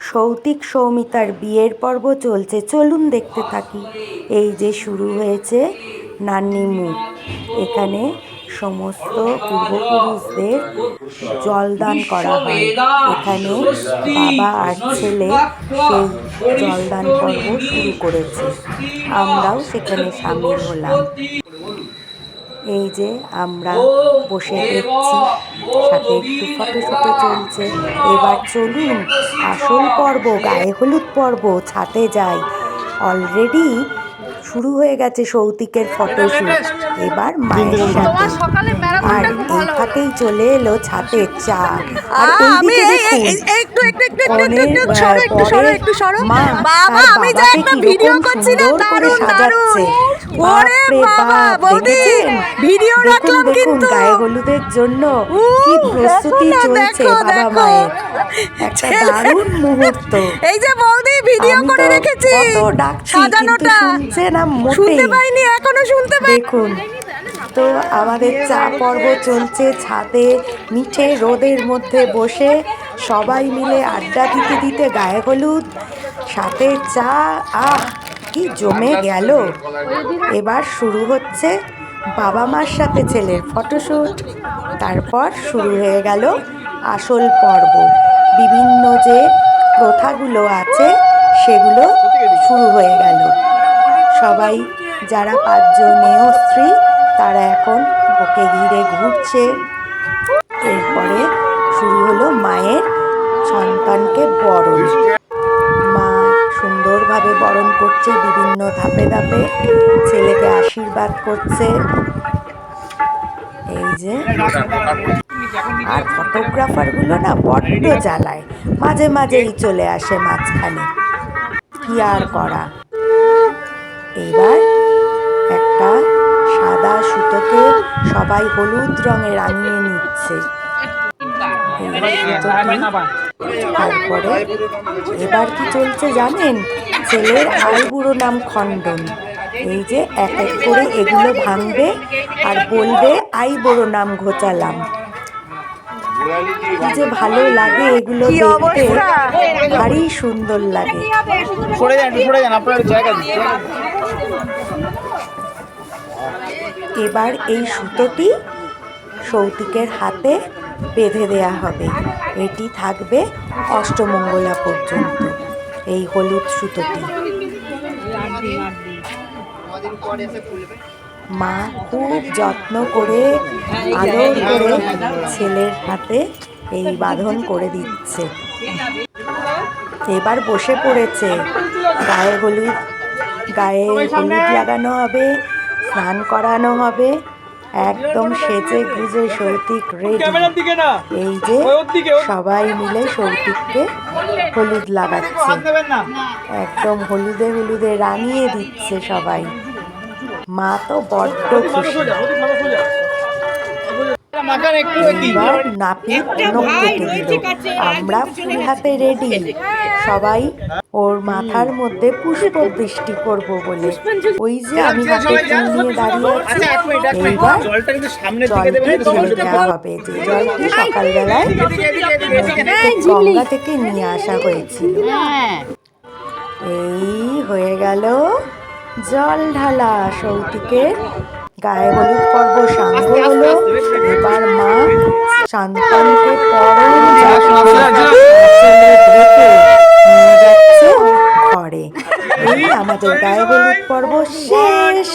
সৌতিক সৌমিতার বিয়ের পর্ব চলছে, চলুন দেখতে থাকি। এই যে শুরু হয়েছে নান্নিমুখ। এখানে সমস্ত পূর্বপুরুষদের জলদান করা হয়। এখানে বাবা আর ছেলে সেই জলদান পর্ব শুরু করেছে, আমরাও সেখানে সামিল হলাম। এই যে আমরা বসে দেখছি, সাথে একটু ফটোশুটও চলছে। এবার চলুন আসল পর্ব, গায়ে হলুদ পর্ব, ছাদে যাই। অলরেডি শুরু হয়ে গেছে সৌতিকের ফটোশুট। এবার মায়ের সাথে, আর এই ফাঁকেই চলে এলো ছাদের চা। আর এইদিকে দেখুন মা আর বাবাকে কিরকম সুন্দর করে সাজাচ্ছে। বাপরে বাপ, দেখেছেন? দেখুন দেখুন গায়ে হলুদের জন্য কি প্রস্তুতি চলছে বাবা মায়ের। একটা দারুণ মুহূর্ত। এই যে বৌদি ভিডিও করে রেখেছি, কত ডাকছি কিন্তু শুনছে না মোটেই। শুনতে পাইনি, এখনো শুনতে পাই। দেখুন তো আমাদের চা পর্ব চলছে ছাদে, মিঠে রোদের মধ্যে বসে সবাই মিলে আড্ডা দিতে দিতে গায়ে হলুদ, সাথে চা, আহ কি জমে গেল। এবার শুরু হচ্ছে বাবা মার সাথে ছেলের ফটোশ্যুট। তারপর শুরু হয়ে গেল আসল পর্ব। বিভিন্ন যে প্রথাগুলো আছে সেগুলো শুরু হয়ে গেল। সবাই যারা 5 জনেও স্ত্রী তারা এখন ওকে ঘিরে ঘুরছে। এরপরে শুরু হলো মায়ের সন্তানকে বরণ। মা সুন্দরভাবে বরণ করছে, বিভিন্ন ধাপে ধাপে ছেলেকে আশীর্বাদ করছে। এই যে, আর ফটোগ্রাফারগুলো না বড্ড জ্বালায়, মাঝে মাঝেই চলে আসে মাঝখানে। কি আর করা। এবার একটা সাদা সুতোকে সবাই হলুদ রঙে রাঙিয়ে নিচ্ছে। তারপরে এবার কি চলছে জানেন? ছেলের আইবুড়ো নাম খণ্ডন। এই যে এক এক করে এগুলো ভাঙবে আর বলবে আইবুড়ো নাম ঘোচালাম। কি যে ভালো লাগে এগুলো দেখতে, ভারী সুন্দর লাগে। এবার এই সুতোটি সৌতিকের হাতে বেঁধে দেয়া হবে। এটি থাকবে অষ্টমঙ্গলা পর্যন্ত, এই হলুদ সুতোটি। মা খুব যত্ন করে আদর করে ছেলের হাতে এই বাঁধন করে দিচ্ছে। এবার বসে পড়েছে, গায়ে হলুদ লাগানো হবে, স্নান করানো হবে। একদম সেজে গুজে সৌতিক রেডি। এই যে সবাই মিলে সৌতিককে হলুদ লাগাচ্ছে, একদম হলুদে হলুদে রাঙিয়ে দিচ্ছে সবাই। মা তো বড্ড খুশি। এবার নাপিত নখ কেটে দিল। আমরা ফুল হাতে রেডি, সবাই ওর মাথার মধ্যে পুষ্প বৃষ্টি করব বলে। ওই যে আমি হাতে ফুল নিয়ে দাঁড়িয়ে আছি। এইবার জলটি ঢেলে দেওয়া হবে, যে জলটি সকালবেলায় গঙ্গা থেকে নিয়ে আসা হয়েছিল। এই হয়ে গেল জল ঢালা। সৌতিকের গায়ে হলুদ পর্ব সাঙ্গ হলো। এবার মা সন্তানকে পরম যত্নে ঢেকে নিয়ে যাচ্ছে ঘরে। এই আমাদের গায়ে হলুদ পর্ব শেষ।